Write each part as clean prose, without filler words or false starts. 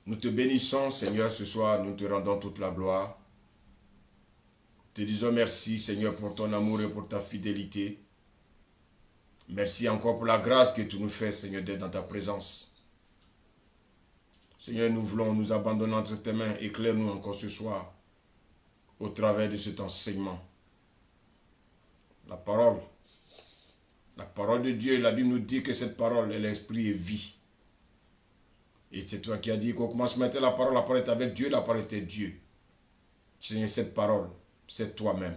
Nous te bénissons, Seigneur, ce soir. Nous te rendons toute la gloire. Te disons merci, Seigneur, pour ton amour et pour ta fidélité. Merci encore pour la grâce que tu nous fais, Seigneur, d'être dans ta présence. Seigneur, nous voulons nous abandonner entre tes mains. Éclaire-nous encore ce soir au travers de cet enseignement. La parole de Dieu, la Bible nous dit que cette parole est l'esprit et vie. Et c'est toi qui as dit qu'au commencement était la parole est avec Dieu, la parole était Dieu. Seigneur, cette parole, c'est toi-même.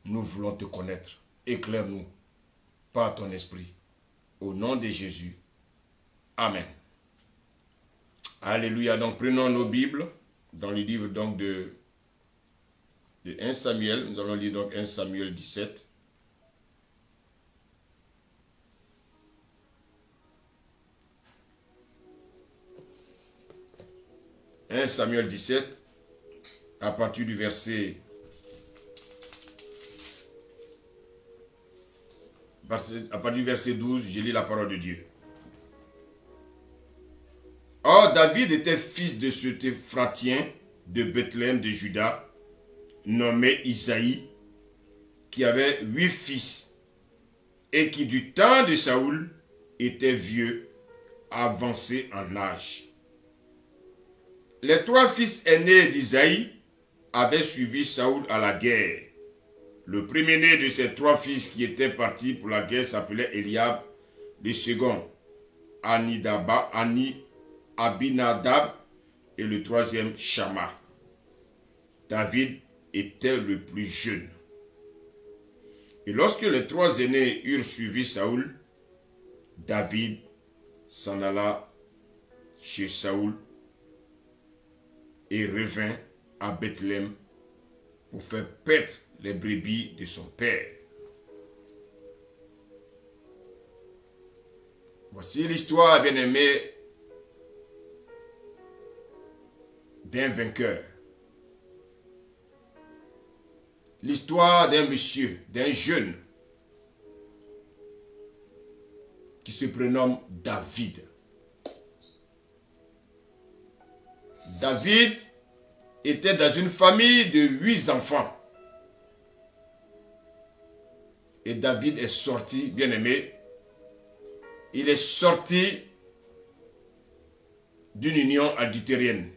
Nous voulons te connaître. Éclaire-nous par ton esprit. Au nom de Jésus. Amen. Alléluia. Donc prenons nos Bibles dans le livre donc de 1 Samuel. Nous allons lire donc 1 Samuel 17. 1 Samuel 17, à partir du verset 12, je lis la parole de Dieu. Or, David était fils de ce Éphratien de Bethléem de Juda, nommé Isaïe, qui avait 8 fils, et qui du temps de Saoul était vieux, avancé en âge. Les 3 fils aînés d'Isaïe avaient suivi Saoul à la guerre. Le premier-né de ces 3 fils qui étaient partis pour la guerre s'appelait Eliab, le second Abinadab et le troisième Shama. David était le plus jeune. Et lorsque les 3 aînés eurent suivi Saoul, David s'en alla chez Saoul et revint à Bethléem pour faire paître les brebis de son père. Voici l'histoire, bien-aimée, d'un vainqueur. L'histoire d'un monsieur, d'un jeune, qui se prénomme David. David était dans une famille de 8 enfants. Et David est sorti, bien-aimé, il est sorti d'une union adultérienne.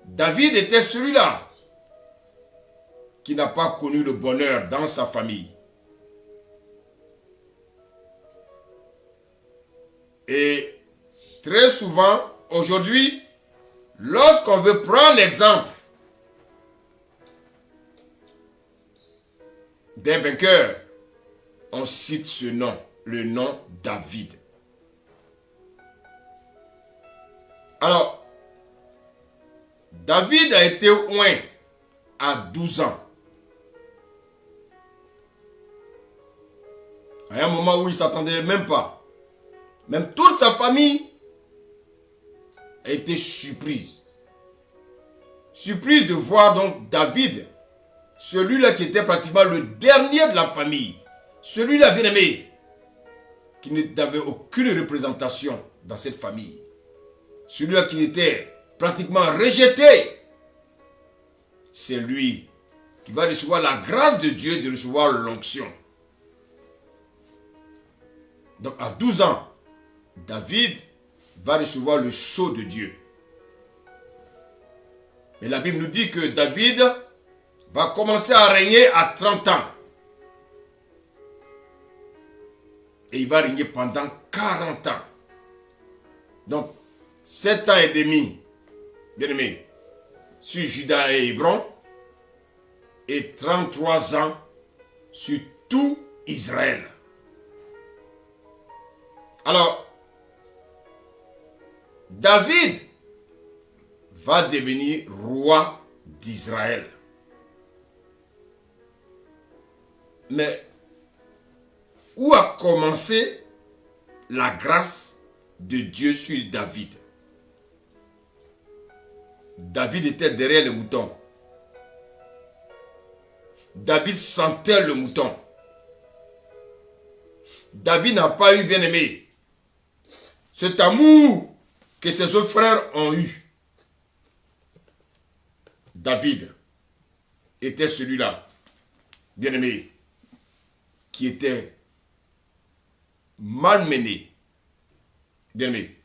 David était celui-là qui n'a pas connu le bonheur dans sa famille. Et très souvent, aujourd'hui, lorsqu'on veut prendre l'exemple d'un vainqueur, on cite ce nom, le nom David. Alors, David a été oint à 12 ans. À un moment où il ne s'attendait même pas. Même toute sa famille a été surprise. Surprise de voir donc David, celui-là qui était pratiquement le dernier de la famille, celui-là bien aimé, qui n'avait aucune représentation dans cette famille, celui-là qui était pratiquement rejeté, c'est lui qui va recevoir la grâce de Dieu de recevoir l'onction. Donc à 12 ans, David va recevoir le sceau de Dieu. Mais la Bible nous dit que David va commencer à régner à 30 ans. Et il va régner pendant 40 ans. Donc, 7 ans et demi, bien aimé, sur Juda et Hébron, et 33 ans sur tout Israël. Alors, David va devenir roi d'Israël. Mais où a commencé la grâce de Dieu sur David? David était derrière le mouton. David sentait le mouton. David n'a pas eu, bien aimé, cet amour que ses autres frères ont eu. David était celui-là, bien-aimé, qui était malmené. Bien-aimé.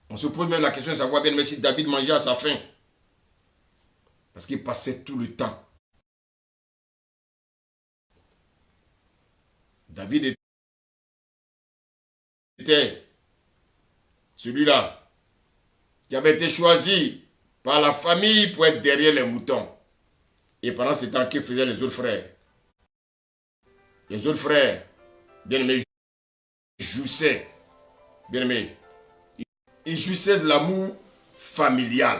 On se pose même la question de savoir, bien-aimé, si David mangeait à sa faim. Parce qu'il passait tout le temps. David était celui-là qui avait été choisi par la famille pour être derrière les moutons. Et pendant ce temps, que faisaient les autres frères? Les autres frères, bien-aimés, jouissaient. Bien-aimés, ils jouissaient de l'amour familial.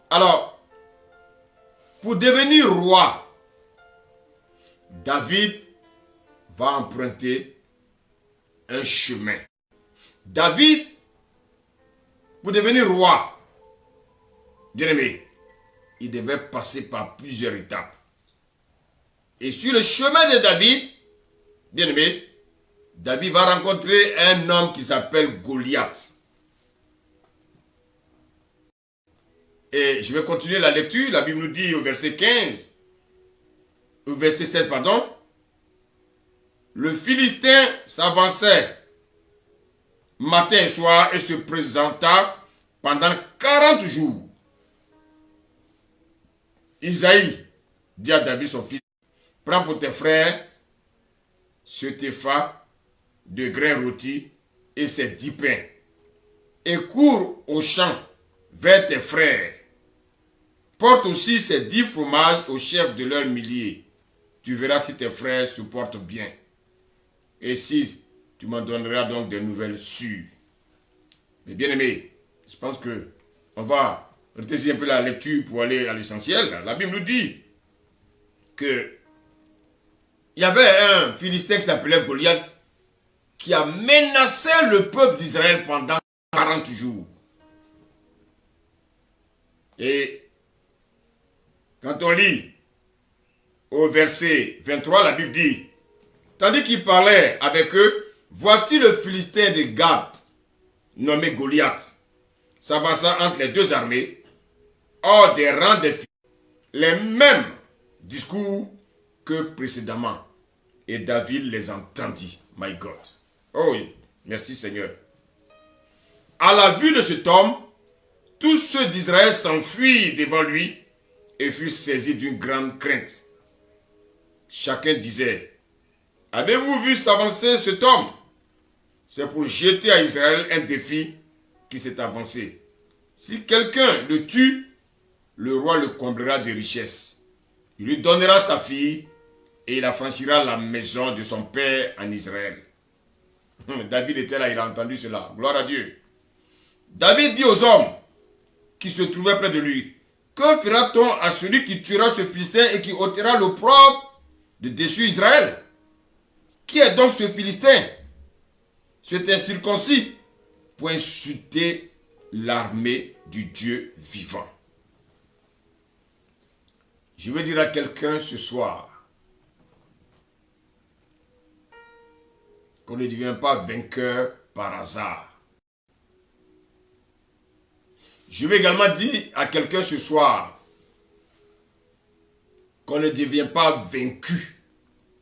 Alors, pour devenir roi, David va emprunter un chemin. David, pour devenir roi, bien-aimé, il devait passer par plusieurs étapes. Et sur le chemin de David, bien-aimé, David va rencontrer un homme qui s'appelle Goliath. Et je vais continuer la lecture. La Bible nous dit au verset 15, au verset 16, pardon. Le Philistin s'avançait matin et soir et se présenta pendant 40 jours. Isaïe dit à David son fils, prends pour tes frères ce tépha de grains rôtis et ces 10 pains et cours au champ vers tes frères. Porte aussi ces 10 fromages au chef de leurs milliers. Tu verras si tes frères se portent bien. Et si tu m'en donneras donc des nouvelles sûres. Mais bien aimé, je pense que on va retenir un peu la lecture pour aller à l'essentiel. La Bible nous dit que il y avait un Philistin qui s'appelait Goliath qui a menacé le peuple d'Israël pendant 40 jours. Et quand on lit au verset 23, la Bible dit, tandis qu'il parlait avec eux, voici le Philistin de Gath, nommé Goliath, s'avança entre les deux armées, hors des rangs des Philistins. Les mêmes discours que précédemment. Et David les entendit. My God. Oh oui, merci Seigneur. À la vue de cet homme, tous ceux d'Israël s'enfuirent devant lui et furent saisis d'une grande crainte. Chacun disait, avez-vous vu s'avancer cet homme? C'est pour jeter à Israël un défi qui s'est avancé. Si quelqu'un le tue, le roi le comblera de richesses. Il lui donnera sa fille et il affranchira la maison de son père en Israël. David était là, il a entendu cela. Gloire à Dieu. David dit aux hommes qui se trouvaient près de lui, que fera-t-on à celui qui tuera ce Philistin et qui ôtera l'opprobre de dessus Israël? Qui est donc ce Philistin? C'est incirconcis pour insulter l'armée du Dieu vivant. Je veux dire à quelqu'un ce soir qu'on ne devient pas vainqueur par hasard. Je veux également dire à quelqu'un ce soir qu'on ne devient pas vaincu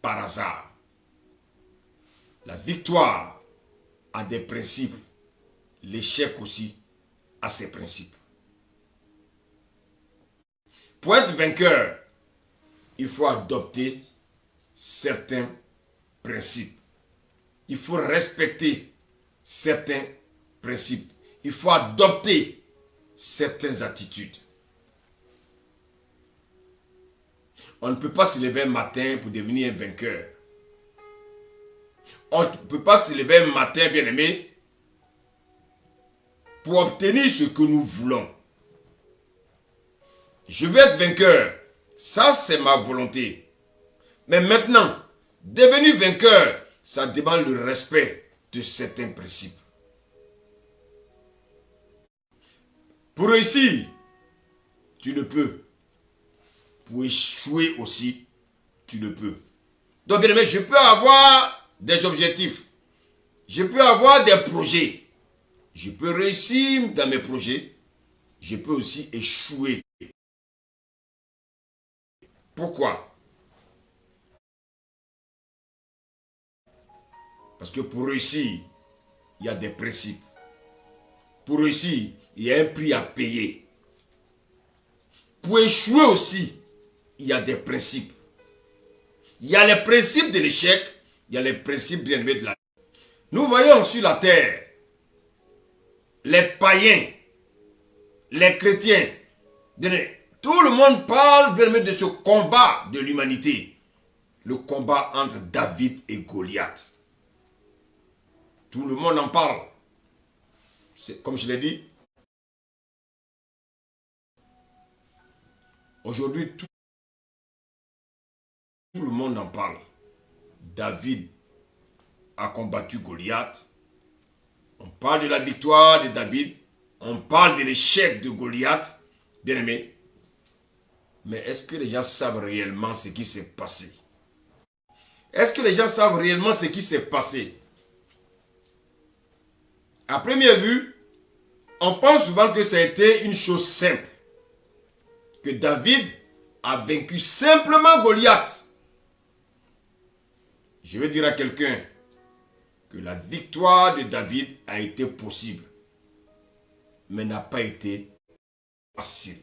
par hasard. La victoire a des principes, l'échec aussi a ses principes. Pour être vainqueur, il faut adopter certains principes. Il faut respecter certains principes. Il faut adopter certaines attitudes. On ne peut pas se lever un matin pour devenir un vainqueur. On ne peut pas se lever un matin, bien aimé, pour obtenir ce que nous voulons. Je veux être vainqueur. Ça, c'est ma volonté. Mais maintenant, devenir vainqueur, ça demande le respect de certains principes. Pour réussir, tu le peux. Pour échouer aussi, tu le peux. Donc, bien aimé, je peux avoir des objectifs. Je peux avoir des projets. Je peux réussir dans mes projets. Je peux aussi échouer. Pourquoi? Parce que pour réussir, il y a des principes. Pour réussir, il y a un prix à payer. Pour échouer aussi, il y a des principes. Il y a les principes de l'échec, il y a les principes bien-aimés de la vie. Nous voyons sur la terre les païens, les chrétiens. Tout le monde parle bien-aimé de ce combat de l'humanité. Le combat entre David et Goliath. Tout le monde en parle. Comme je l'ai dit, aujourd'hui, tout le monde en parle. David a combattu Goliath. On parle de la victoire de David. On parle de l'échec de Goliath. Bien aimé. Mais est-ce que les gens savent réellement ce qui s'est passé? Est-ce que les gens savent réellement ce qui s'est passé? À première vue, on pense souvent que ça a été une chose simple. Que David a vaincu simplement Goliath. Je vais dire à quelqu'un que la victoire de David a été possible, mais n'a pas été facile.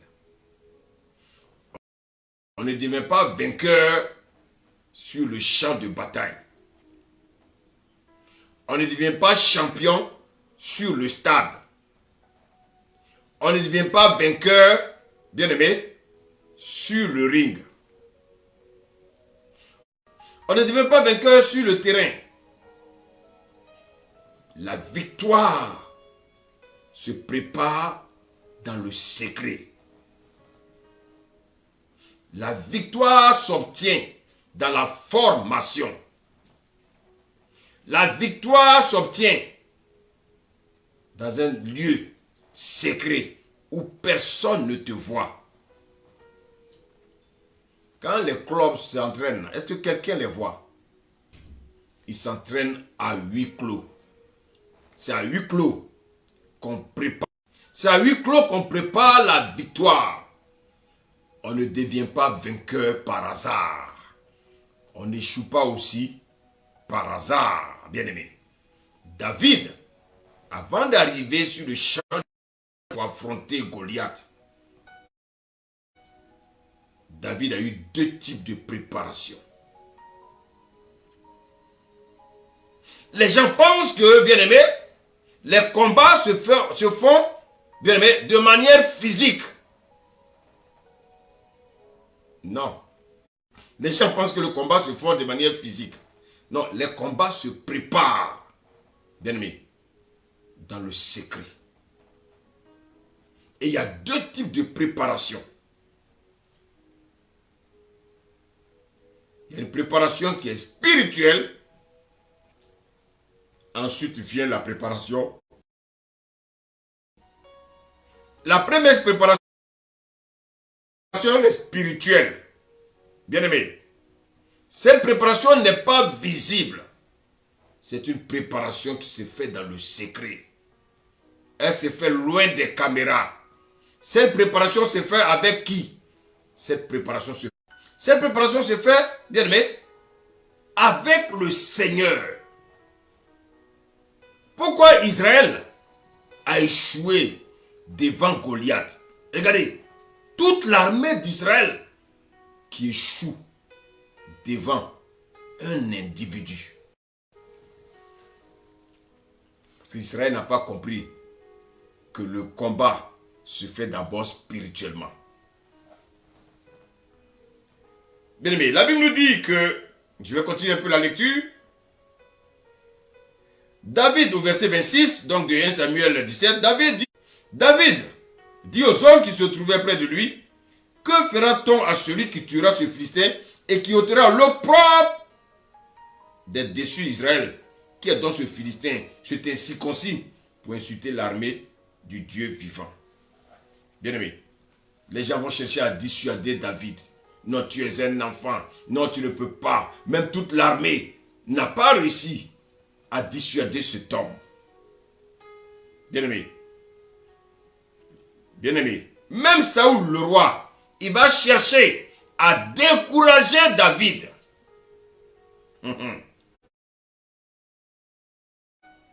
On ne devient pas vainqueur sur le champ de bataille. On ne devient pas champion sur le stade. On ne devient pas vainqueur, bien aimé, sur le ring. On ne devient pas vainqueur sur le terrain. La victoire se prépare dans le secret. La victoire s'obtient dans la formation. La victoire s'obtient dans un lieu secret où personne ne te voit. Quand les clubs s'entraînent, est-ce que quelqu'un les voit? Ils s'entraînent à huis clos. C'est à huis clos qu'on prépare. C'est à huis clos qu'on prépare la victoire. On ne devient pas vainqueur par hasard. On n'échoue pas aussi par hasard, bien aimé. David, avant d'arriver sur le champ pour affronter Goliath, David a eu deux types de préparation. Les gens pensent que, bien aimé, les combats se font, bien aimé, de manière physique. Non. Les gens pensent que le combat se fait de manière physique. Non, les combats se préparent, bien aimé, dans le secret. Et il y a deux types de préparation. Il y a une préparation qui est spirituelle. Ensuite vient la préparation. La première préparation est spirituelle. Bien aimé. Cette préparation n'est pas visible. C'est une préparation qui se fait dans le secret. Elle se fait loin des caméras. Cette préparation se fait avec qui? Cette préparation se fait, bien aimé, avec le Seigneur. Pourquoi Israël a échoué devant Goliath? Regardez, toute l'armée d'Israël qui échoue devant un individu. Parce qu'Israël n'a pas compris que le combat se fait d'abord spirituellement. Bien aimé, la Bible nous dit que, je vais continuer un peu la lecture. David, au verset 26, donc de 1 Samuel 17, David dit aux hommes qui se trouvaient près de lui, que fera-t-on à celui qui tuera ce Philistin et qui ôtera l'opprobre des déçus d'Israël? Qui est donc ce Philistin, cet incirconcis, pour insulter l'armée du Dieu vivant? Bien aimé, les gens vont chercher à dissuader David. Non, tu es un enfant. Non, tu ne peux pas. Même toute l'armée n'a pas réussi à dissuader cet homme. Bien-aimé. Bien-aimé. Même Saoul, le roi, il va chercher à décourager David.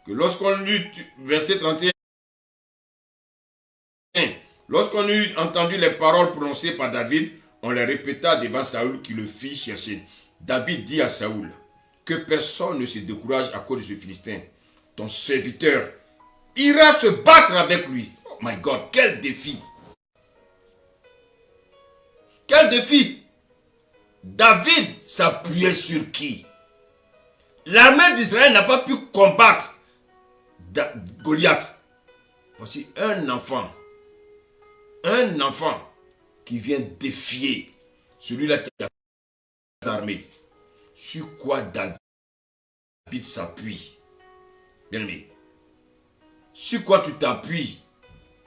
Que lorsqu'on lit verset 31, lorsqu'on eut entendu les paroles prononcées par David, on les répéta devant Saoul qui le fit chercher. David dit à Saoul, que personne ne se décourage à cause de ce Philistin. Ton serviteur ira se battre avec lui. Oh my God, quel défi! Quel défi! David s'appuyait sur qui? L'armée d'Israël n'a pas pu combattre Goliath. Voici un enfant qui vient défier celui-là qui a l'armée. Sur quoi David s'appuie? Bien aimé. Sur quoi tu t'appuies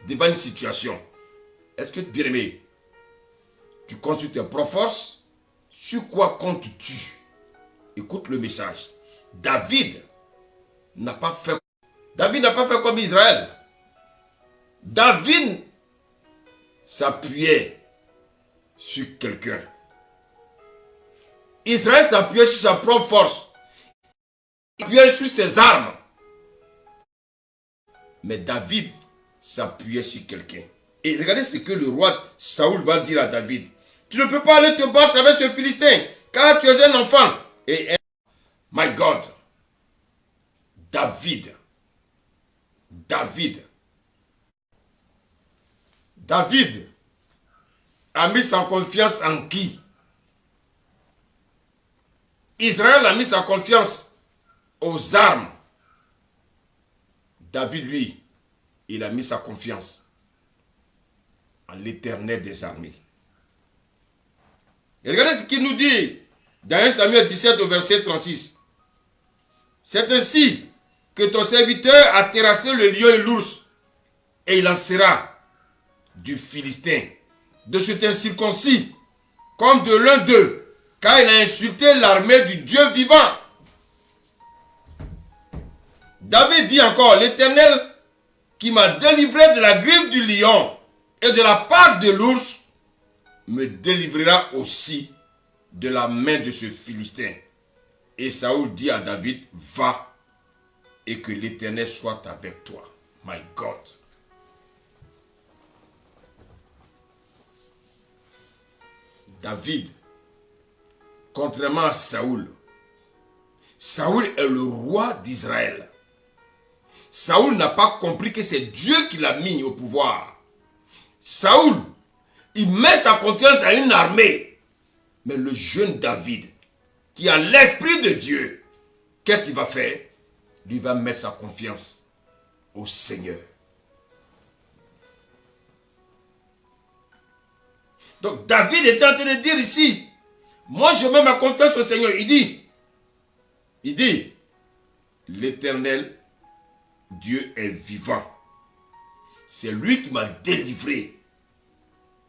devant une situation? Est-ce que, bien aimé, tu comptes sur tes propres forces? Sur quoi comptes-tu? Écoute le message. David n'a pas fait comme Israël. David s'appuyait sur quelqu'un. Israël s'appuyait sur sa propre force. Il s'appuyait sur ses armes. Mais David s'appuyait sur quelqu'un. Et regardez ce que le roi Saoul va dire à David. Tu ne peux pas aller te battre avec ce Philistin, car tu es un enfant. Et my God, David a mis sa confiance en qui? Israël a mis sa confiance aux armes. David, lui, il a mis sa confiance en l'Éternel des armées. Et regardez ce qu'il nous dit dans 1 Samuel 17 au verset 36. C'est ainsi que ton serviteur a terrassé le lion et l'ours, et il en sera du Philistin, de cet incirconcis, comme de l'un d'eux, car il a insulté l'armée du Dieu vivant. David dit encore, l'Éternel qui m'a délivré de la griffe du lion et de la patte de l'ours, me délivrera aussi de la main de ce Philistin. Et Saoul dit à David, va et que l'Éternel soit avec toi. My God. David, contrairement à Saoul, Saoul est le roi d'Israël. Saoul n'a pas compris que c'est Dieu qui l'a mis au pouvoir. Saoul, il met sa confiance à une armée. Mais le jeune David, qui a l'esprit de Dieu, qu'est-ce qu'il va faire? Lui va mettre sa confiance au Seigneur. Donc David est en train de dire ici, moi je mets ma confiance au Seigneur. Il dit, l'Éternel, Dieu est vivant. C'est lui qui m'a délivré,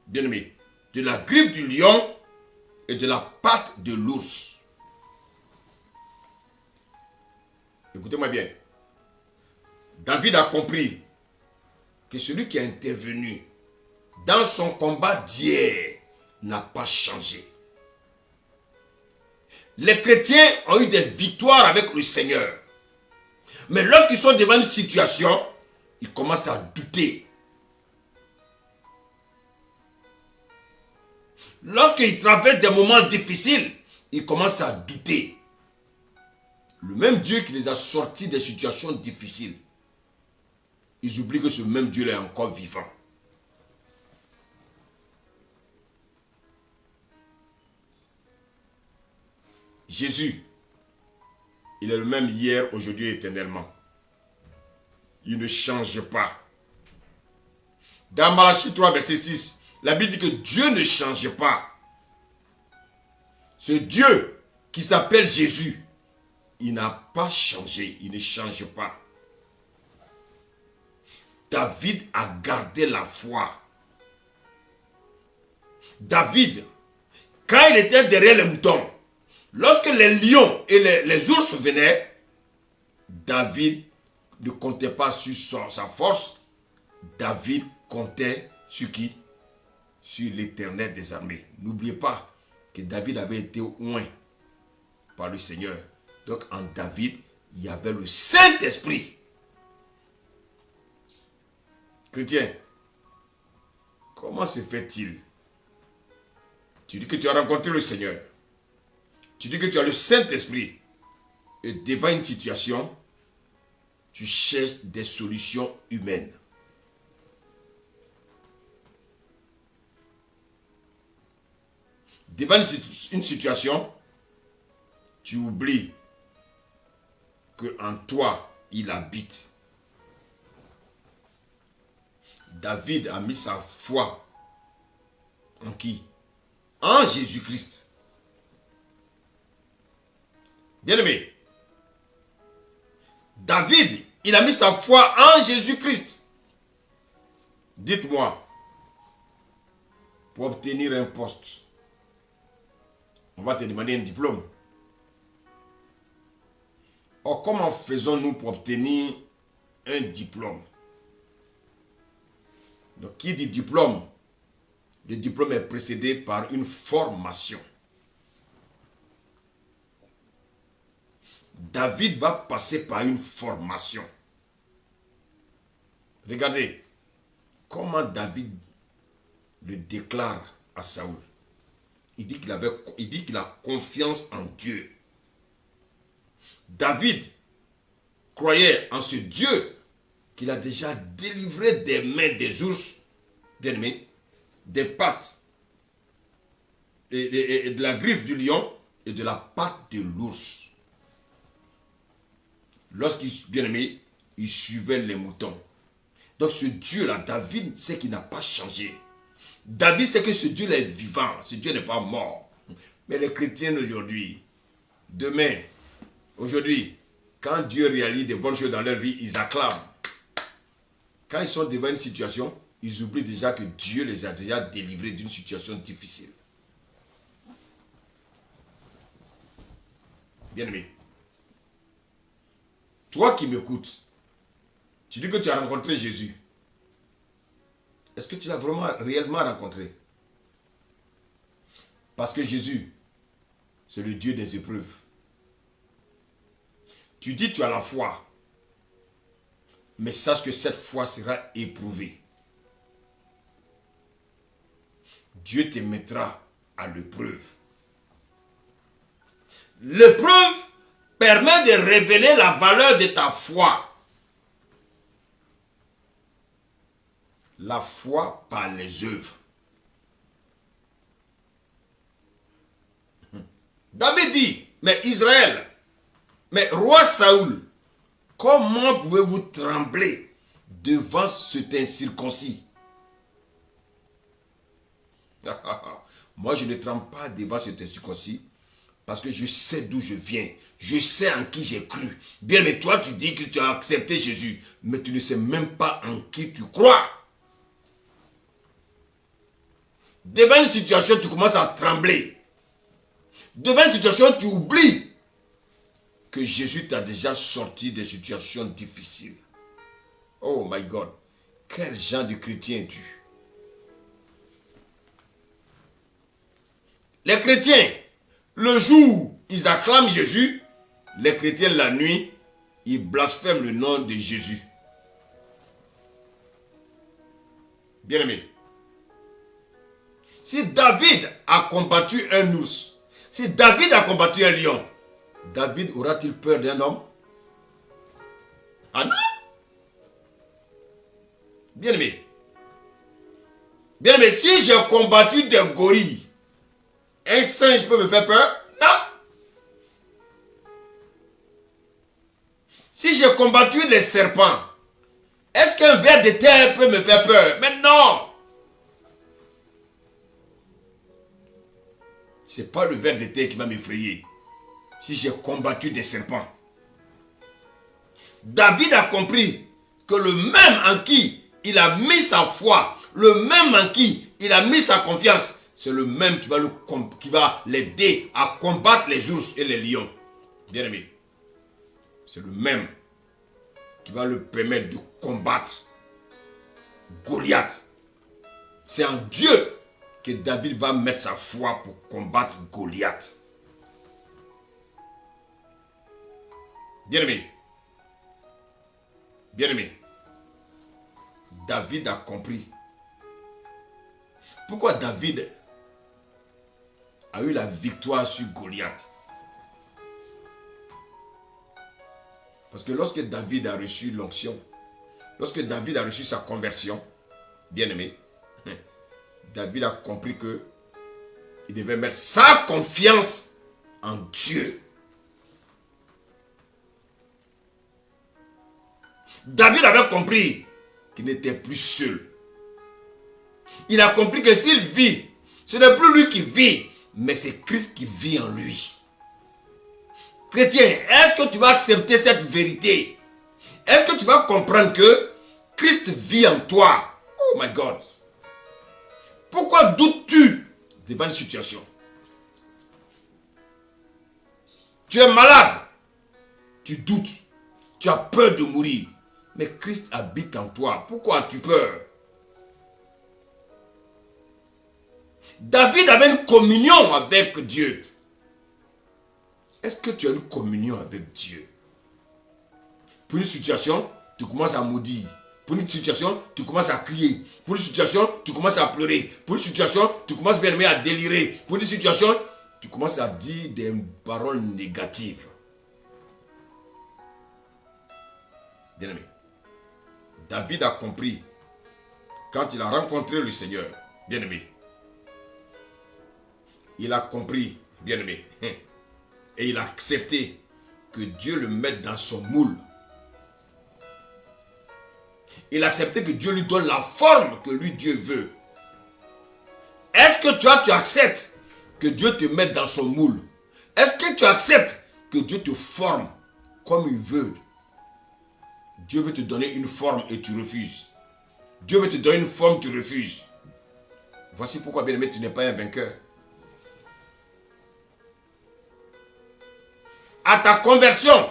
bien-aimé, de la griffe du lion et de la patte de l'ours. Écoutez-moi bien. David a compris que celui qui est intervenu dans son combat d'hier n'a pas changé. Les chrétiens ont eu des victoires avec le Seigneur. Mais lorsqu'ils sont devant une situation, ils commencent à douter. Lorsqu'ils traversent des moments difficiles, ils commencent à douter. Le même Dieu qui les a sortis des situations difficiles, ils oublient que ce même Dieu est encore vivant. Jésus, il est le même hier, aujourd'hui et éternellement. Il ne change pas. Dans Malachie 3, verset 6, la Bible dit que Dieu ne change pas. Ce Dieu qui s'appelle Jésus, il n'a pas changé, il ne change pas. David a gardé la foi. David, quand il était derrière les moutons, lorsque les lions et les ours venaient, David ne comptait pas sur sa force. David comptait sur qui? Sur l'Éternel des armées. N'oubliez pas que David avait été oint par le Seigneur. Donc en David, il y avait le Saint-Esprit. Chrétien, comment se fait-il? Tu dis que tu as rencontré le Seigneur. Tu dis que tu as le Saint-Esprit. Et devant une situation, tu cherches des solutions humaines. Devant une situation, tu oublies qu'en toi, il habite. David a mis sa foi en qui? En Jésus-Christ. Bien-aimé, David, il a mis sa foi en Jésus-Christ. Dites-moi, pour obtenir un poste, on va te demander un diplôme. Or, comment faisons-nous pour obtenir un diplôme? Donc, qui dit diplôme? Le diplôme est précédé par une formation. David va passer par une formation. Regardez comment David le déclare à Saül. Il dit qu'il a confiance en Dieu. David croyait en ce Dieu qu'il a déjà délivré des mains des ours, bien-aimés, des pattes et de la griffe du lion et de la patte de l'ours. Lorsqu'il, bien-aimé, il suivait les moutons. Donc ce Dieu-là, David, sait qu'il n'a pas changé. David sait que ce Dieu-là est vivant. Ce Dieu n'est pas mort. Mais les chrétiens d'aujourd'hui, demain, aujourd'hui, quand Dieu réalise des bonnes choses dans leur vie, ils acclament. Quand ils sont devant une situation, ils oublient déjà que Dieu les a déjà délivrés d'une situation difficile. Bien-aimé, toi qui m'écoutes, tu dis que tu as rencontré Jésus. Est-ce que tu l'as vraiment réellement rencontré? Parce que Jésus, c'est le Dieu des épreuves. Tu dis que tu as la foi, mais sache que cette foi sera éprouvée. Dieu te mettra à l'épreuve. L'épreuve permet de révéler la valeur de ta foi. La foi par les œuvres. David dit, mais Israël, mais roi Saül, comment pouvez-vous trembler devant cet incirconcis? Moi, je ne tremble pas devant cet incirconcis parce que je sais d'où je viens. Je sais en qui j'ai cru. Bien, mais toi, tu dis que tu as accepté Jésus, mais tu ne sais même pas en qui tu crois. Devant une situation, tu commences à trembler. Devant une situation, tu oublies que Jésus t'a déjà sorti des situations difficiles. Oh my God, quel genre de chrétien es-tu? Les chrétiens, le jour, ils acclament Jésus. Les chrétiens, la nuit, ils blasphèment le nom de Jésus. Bien-aimé, si David a combattu un ours, si David a combattu un lion, David aura-t-il peur d'un homme? Ah non? Bien-aimé, si j'ai combattu des gorilles, un singe peut me faire peur? Non. Si j'ai combattu les serpents, est-ce qu'un ver de terre peut me faire peur? Mais non. Ce n'est pas le ver de terre qui va m'effrayer. Si j'ai combattu des serpents. David a compris que le même en qui il a mis sa foi, le même en qui il a mis sa confiance, c'est le même qui va l'aider à combattre les ours et les lions. Bien aimé, c'est le même qui va le permettre de combattre Goliath. C'est en Dieu que David va mettre sa foi pour combattre Goliath. Bien-aimé, David a compris. Pourquoi David a eu la victoire sur Goliath? Parce que lorsque David a reçu l'onction, lorsque David a reçu sa conversion, bien-aimé, David a compris que il devait mettre sa confiance en Dieu. David avait compris qu'il n'était plus seul. Il a compris que s'il vit, ce n'est plus lui qui vit, mais c'est Christ qui vit en lui. Chrétien, est-ce que tu vas accepter cette vérité? Est-ce que tu vas comprendre que Christ vit en toi? Oh my God! Pourquoi doutes-tu devant une situation? Tu es malade, tu doutes, tu as peur de mourir, mais Christ habite en toi. Pourquoi as-tu peur? David avait une communion avec Dieu. Est-ce que tu as une communion avec Dieu? Pour une situation, tu commences à maudire. Pour une situation, tu commences à crier. Pour une situation, tu commences à pleurer. Pour une situation, tu commences bien à délirer. Pour une situation, tu commences à dire des paroles négatives. Bien-aimé, David a compris quand il a rencontré le Seigneur. Bien-aimé, il a compris, bien-aimé, et il a accepté que Dieu le mette dans son moule. Il a accepté que Dieu lui donne la forme que lui Dieu veut. Est-ce que tu acceptes que Dieu te mette dans son moule? Est-ce que tu acceptes que Dieu te forme comme il veut? Dieu veut te donner une forme et tu refuses. Dieu veut te donner une forme, tu refuses. Voici pourquoi, bien-aimé, tu n'es pas un vainqueur. À ta conversion,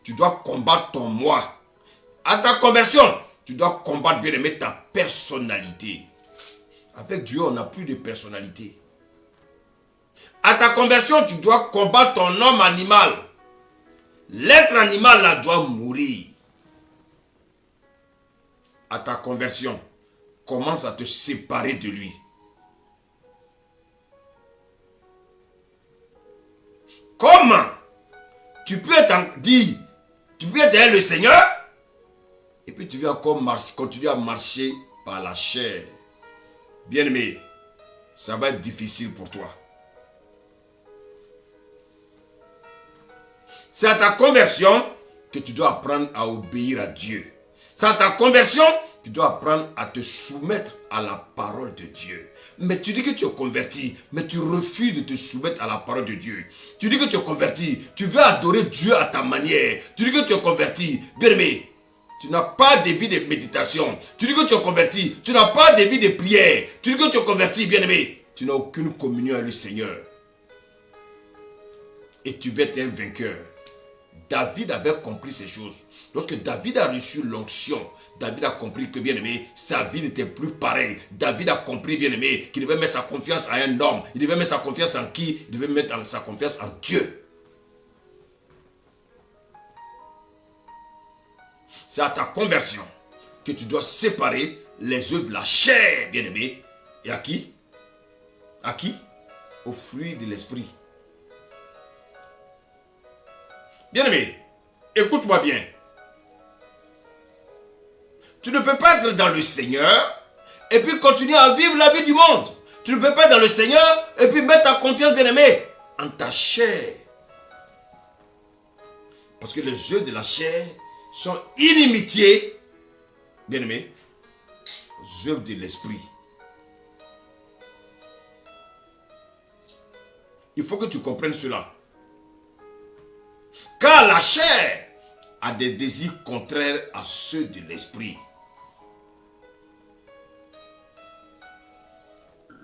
tu dois combattre ton moi. À ta conversion, tu dois combattre, bien-aimé, ta personnalité. Avec Dieu, on n'a plus de personnalité. À ta conversion, tu dois combattre ton homme animal. L'être animal là doit mourir. À ta conversion, commence à te séparer de lui. Comment tu peux dire, tu peux être derrière le Seigneur et puis tu vas encore continuer à marcher par la chair? Bien-aimé, ça va être difficile pour toi. C'est à ta conversion que tu dois apprendre à obéir à Dieu. C'est à ta conversion que tu dois apprendre à te soumettre à la parole de Dieu. Mais tu dis que tu es converti, mais tu refuses de te soumettre à la parole de Dieu. Tu dis que tu es converti, tu veux adorer Dieu à ta manière. Tu dis que tu es converti, bien-aimé, tu n'as pas de vie de méditation. Tu dis que tu es converti, tu n'as pas de vie de prière. Tu dis que tu es converti, bien-aimé, tu n'as aucune communion avec le Seigneur. Et tu vas être un vainqueur. David avait compris ces choses. Lorsque David a reçu l'onction, David a compris que, bien-aimé, sa vie n'était plus pareille. David a compris, bien-aimé, qu'il devait mettre sa confiance à un homme. Il devait mettre sa confiance en qui? Il devait mettre sa confiance en Dieu. C'est à ta conversion que tu dois séparer les œufs de la chair, bien-aimé. Et à qui? À qui? Au fruit de l'esprit. Bien-aimé, écoute-moi bien. Tu ne peux pas être dans le Seigneur et puis continuer à vivre la vie du monde. Tu ne peux pas être dans le Seigneur et puis mettre ta confiance, bien-aimé, en ta chair. Parce que les œufs de la chair sont inimitiés, bien-aimé, aux œuvres de l'esprit. Il faut que tu comprennes cela. Car la chair a des désirs contraires à ceux de l'esprit.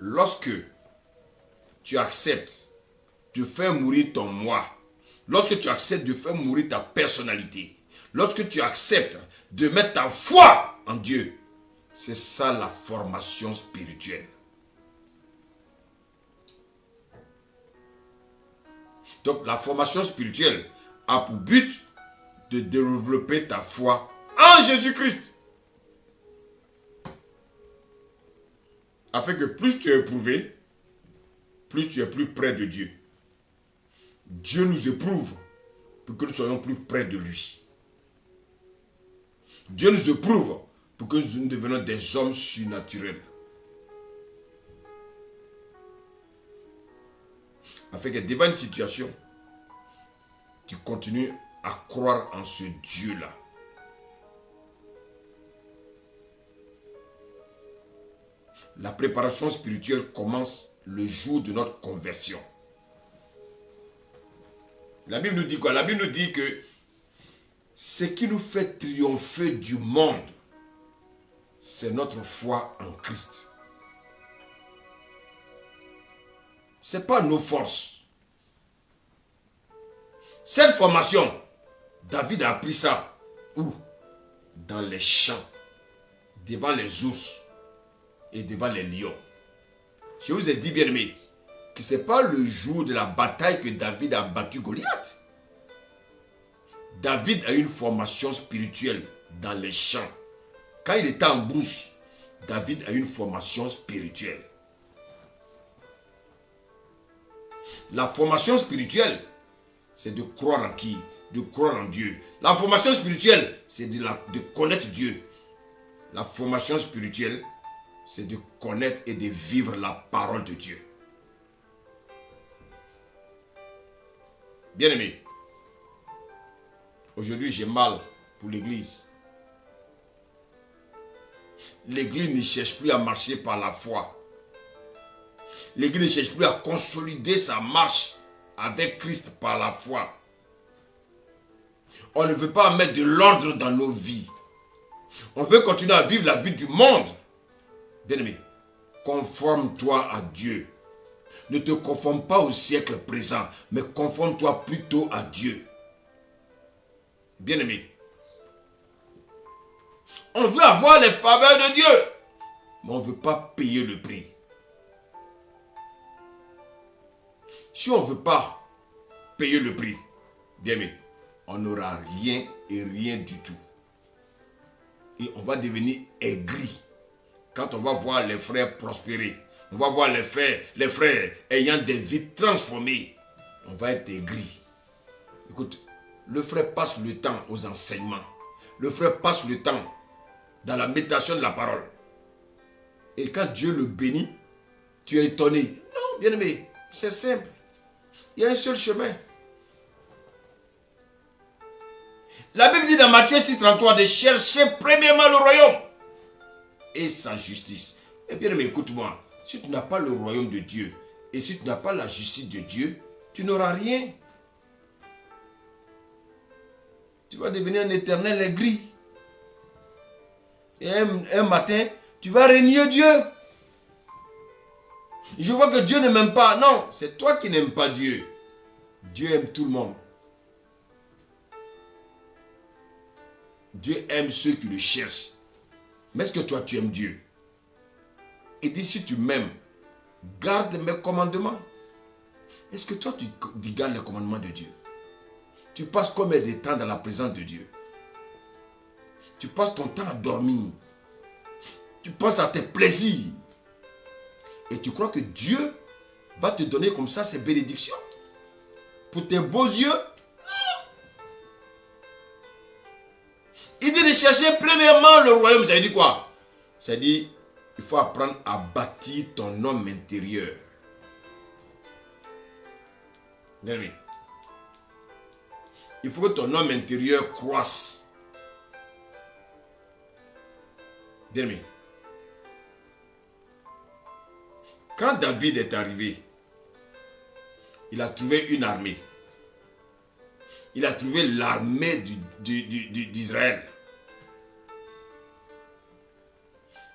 Lorsque tu acceptes de faire mourir ton moi, lorsque tu acceptes de faire mourir ta personnalité, lorsque tu acceptes de mettre ta foi en Dieu. C'est ça la formation spirituelle. Donc la formation spirituelle a pour but de développer ta foi en Jésus-Christ. Afin que plus tu es éprouvé, plus tu es plus près de Dieu. Dieu nous éprouve pour que nous soyons plus près de lui. Dieu nous éprouve pour que nous devenions des hommes surnaturels. Afin que devant une situation, tu continues à croire en ce Dieu-là. La préparation spirituelle commence le jour de notre conversion. La Bible nous dit quoi? La Bible nous dit que ce qui nous fait triompher du monde, c'est notre foi en Christ. Ce n'est pas nos forces. Cette formation, David a appris ça où? Dans les champs, devant les ours et devant les lions. Je vous ai dit, bien aimé, que ce n'est pas le jour de la bataille que David a battu Goliath. David a une formation spirituelle dans les champs. Quand il était en brousse, David a une formation spirituelle. La formation spirituelle, c'est de croire en qui? De croire en Dieu. La formation spirituelle, c'est de connaître Dieu. La formation spirituelle, c'est de connaître et de vivre la parole de Dieu. Bien-aimé, aujourd'hui j'ai mal pour l'Église. L'Église ne cherche plus à marcher par la foi. L'Église ne cherche plus à consolider sa marche avec Christ par la foi. On ne veut pas mettre de l'ordre dans nos vies. On veut continuer à vivre la vie du monde. Bien-aimé, conforme-toi à Dieu. Ne te conforme pas au siècle présent, mais conforme-toi plutôt à Dieu. Bien-aimé, on veut avoir les faveurs de Dieu, mais on ne veut pas payer le prix. Si on ne veut pas payer le prix, bien-aimé, on n'aura rien et rien du tout. Et on va devenir aigri quand on va voir les frères prospérer. On va voir les frères ayant des vies transformées. On va être aigri. Écoute, le frère passe le temps aux enseignements. Le frère passe le temps dans la méditation de la parole. Et quand Dieu le bénit, tu es étonné. Non, bien-aimé, c'est simple. Il y a un seul chemin. La Bible dit dans Matthieu 6,33 de chercher premièrement le royaume et sa justice. Et bien aimé, écoute-moi. Si tu n'as pas le royaume de Dieu et si tu n'as pas la justice de Dieu, tu n'auras rien. Tu vas devenir un éternel aigri. Et un matin, tu vas renier Dieu. Je vois que Dieu ne m'aime pas. Non, c'est toi qui n'aimes pas Dieu. Dieu aime tout le monde. Dieu aime ceux qui le cherchent. Mais est-ce que toi, tu aimes Dieu? Et dis, si tu m'aimes, garde mes commandements. Est-ce que toi, tu gardes les commandements de Dieu? Tu passes combien de temps dans la présence de Dieu? Tu passes ton temps à dormir. Tu penses à tes plaisirs. Et tu crois que Dieu va te donner comme ça ses bénédictions? Pour tes beaux yeux? Non. Il dit de chercher premièrement le royaume. Ça veut dire quoi? Ça veut dire il faut apprendre à bâtir ton homme intérieur. Bien-aimé, il faut que ton homme intérieur croisse. Bien-aimé, quand David est arrivé, il a trouvé une armée. Il a trouvé l'armée d'Israël.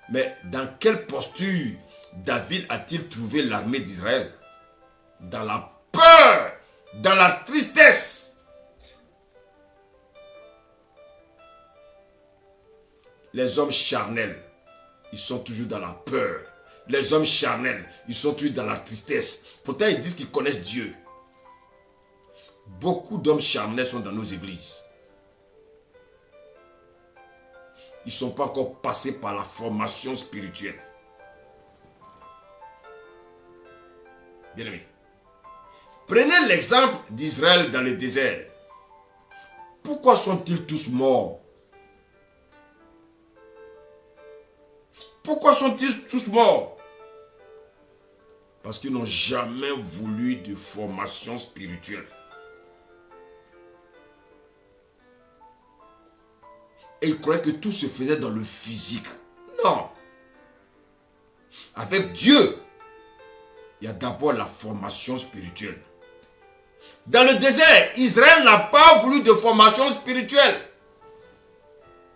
Mais dans quelle posture David a-t-il trouvé l'armée d'Israël? Dans la peur, dans la tristesse. les hommes charnels, ils sont toujours dans la peur. Les hommes charnels, ils sont toujours dans la tristesse. Pourtant, ils disent qu'ils connaissent Dieu. Beaucoup d'hommes charnels sont dans nos églises. Ils ne sont pas encore passés par la formation spirituelle. Bien aimé. Prenez l'exemple d'Israël dans le désert. Pourquoi sont-ils tous morts? Pourquoi sont-ils tous morts? Parce qu'ils n'ont jamais voulu de formation spirituelle. Et ils croyaient que tout se faisait dans le physique. Non. Avec Dieu, il y a d'abord la formation spirituelle. Dans le désert, Israël n'a pas voulu de formation spirituelle.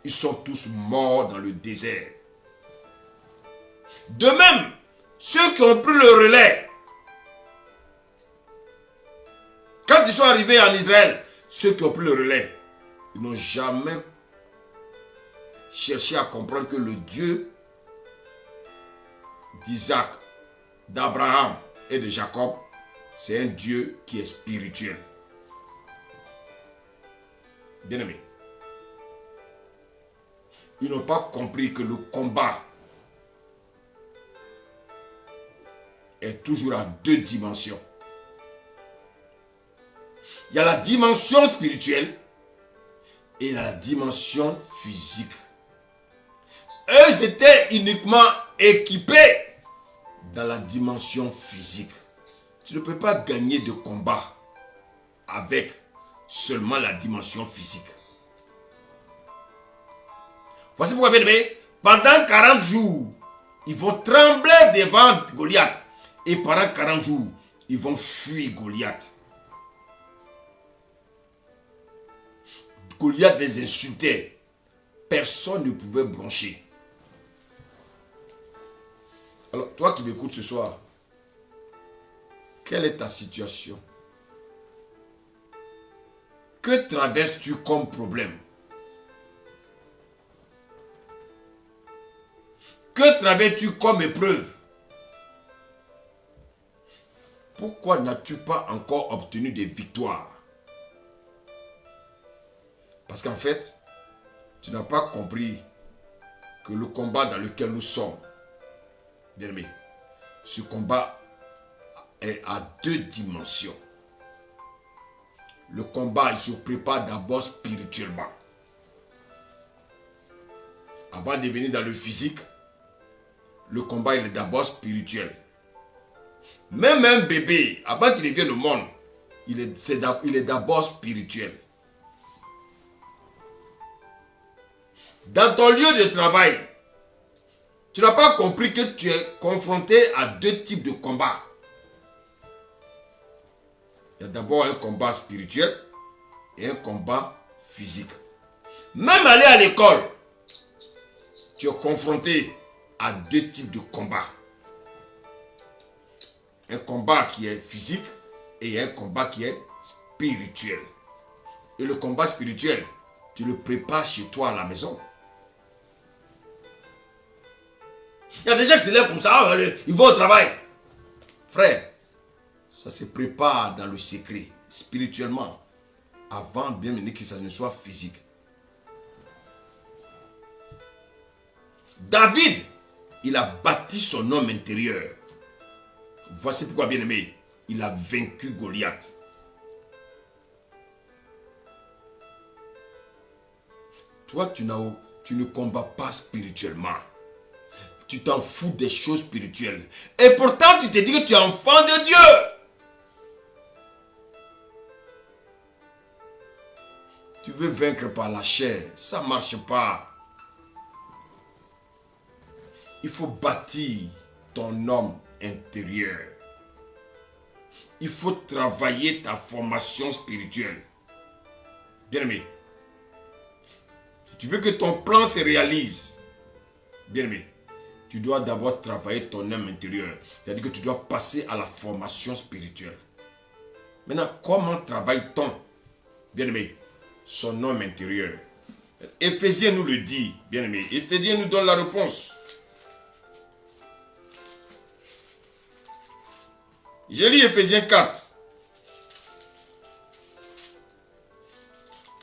Ils sont tous morts dans le désert. De même, ceux qui ont pris le relais, quand ils sont arrivés en Israël, ceux qui ont pris le relais, ils n'ont jamais cherché à comprendre que le Dieu d'Isaac, d'Abraham et de Jacob, c'est un Dieu qui est spirituel. Bien aimé, ils n'ont pas compris que le combat est toujours à deux dimensions. Il y a la dimension spirituelle et il y a la dimension physique. Eux étaient uniquement équipés dans la dimension physique. Tu ne peux pas gagner de combat avec seulement la dimension physique. Voici pourquoi, bien aimé, pendant 40 jours, ils vont trembler devant Goliath. Et pendant 40 jours, ils vont fuir Goliath. Goliath les insultait. Personne ne pouvait broncher. Alors, toi qui m'écoutes ce soir, quelle est ta situation? Que traverses-tu comme problème? Que traverses-tu comme épreuve? Pourquoi n'as-tu pas encore obtenu des victoires? Parce qu'en fait, tu n'as pas compris que le combat dans lequel nous sommes, bien aimé, ce combat est à deux dimensions. Le combat, il se prépare d'abord spirituellement. Avant de venir dans le physique, le combat il est d'abord spirituel. Même un bébé, avant qu'il vienne au monde, il est d'abord spirituel. Dans ton lieu de travail, tu n'as pas compris que tu es confronté à deux types de combats. Il y a d'abord un combat spirituel et un combat physique. Même aller à l'école, tu es confronté à deux types de combats. Un combat qui est physique et un combat qui est spirituel. Et le combat spirituel, tu le prépares chez toi à la maison. Il y a des gens qui se lèvent comme ça, ils vont au travail. Frère, ça se prépare dans le secret, spirituellement, avant bien mener que ça ne soit physique. David, il a bâti son homme intérieur. Voici pourquoi, bien aimé, il a vaincu Goliath. Toi, tu ne combats pas spirituellement. Tu t'en fous des choses spirituelles. Et pourtant, tu te dis que tu es enfant de Dieu. Tu veux vaincre par la chair. Ça ne marche pas. Il faut bâtir ton homme intérieur. Il faut travailler ta formation spirituelle. Bien aimé, si tu veux que ton plan se réalise, bien aimé, tu dois d'abord travailler ton homme intérieur. C'est-à-dire que tu dois passer à la formation spirituelle. Maintenant, comment travaille-t-on, bien aimé, son homme intérieur? Éphésiens nous le dit, bien aimé. Éphésiens nous donne la réponse. Je lis Éphésiens 4.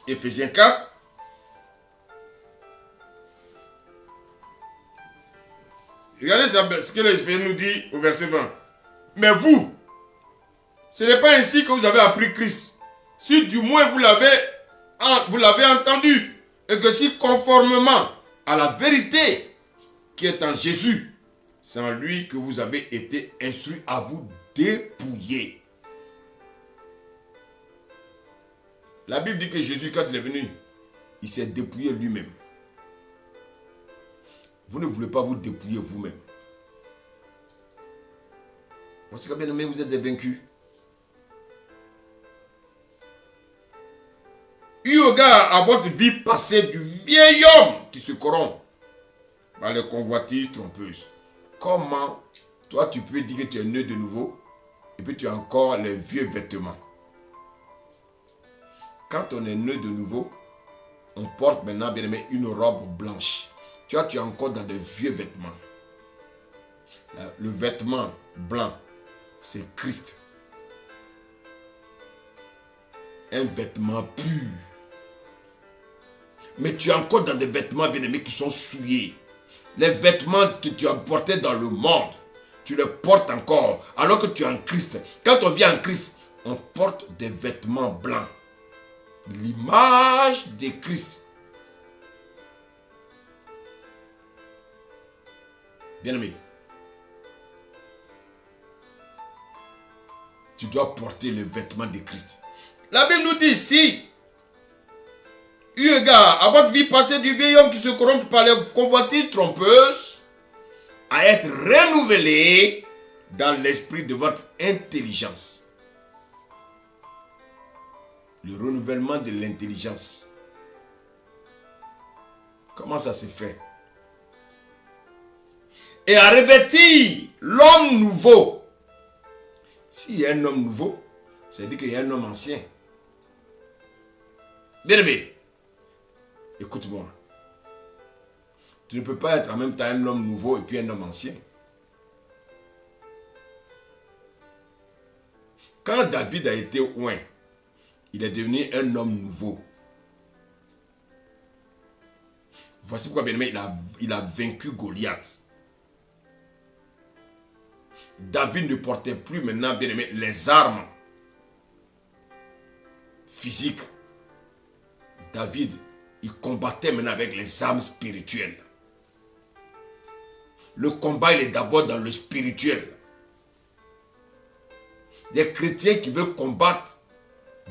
Éphésiens 4. Regardez ce que l'Éphésiens nous dit au verset 20. Mais vous, ce n'est pas ainsi que vous avez appris Christ. Si du moins vous l'avez entendu, et que si conformément à la vérité qui est en Jésus, c'est en lui que vous avez été instruits à vous dépouiller. La Bible dit que Jésus, quand il est venu, il s'est dépouillé lui-même. Vous ne voulez pas vous dépouiller vous-même. Voici que bien aimé, vous êtes des vaincus. Eu égard à votre vie passée du vieil homme qui se corrompt par les convoitises trompeuses. Comment toi tu peux dire que tu es né de nouveau et puis tu as encore les vieux vêtements? Quand on est né de nouveau, on porte maintenant, bien aimé, une robe blanche. Tu es encore dans des vieux vêtements. Le vêtement blanc, c'est Christ. Un vêtement pur. Mais tu es encore dans des vêtements, bien aimés, qui sont souillés. Les vêtements que tu as portés dans le monde, tu les portes encore, alors que tu es en Christ. Quand on vient en Christ, on porte des vêtements blancs. L'image de Christ. Bien-aimé, tu dois porter le vêtement de Christ. La Bible nous dit ici, eu égard à votre vie passée du vieil homme qui se corrompt par les convoitises trompeuses, à être renouvelé dans l'esprit de votre intelligence. Le renouvellement de l'intelligence. Comment ça se fait? Et à revêtir l'homme nouveau. S'il y a un homme nouveau, ça veut dire qu'il y a un homme ancien. Bien aimé, écoute-moi. Tu ne peux pas être en même temps un homme nouveau et puis un homme ancien. Quand David a été oint, il est devenu un homme nouveau. Voici pourquoi, bien aimé, il a vaincu Goliath. David ne portait plus maintenant, bien aimé, les armes physiques. David, il combattait maintenant avec les armes spirituelles. Le combat, il est d'abord dans le spirituel. Des chrétiens qui veulent combattre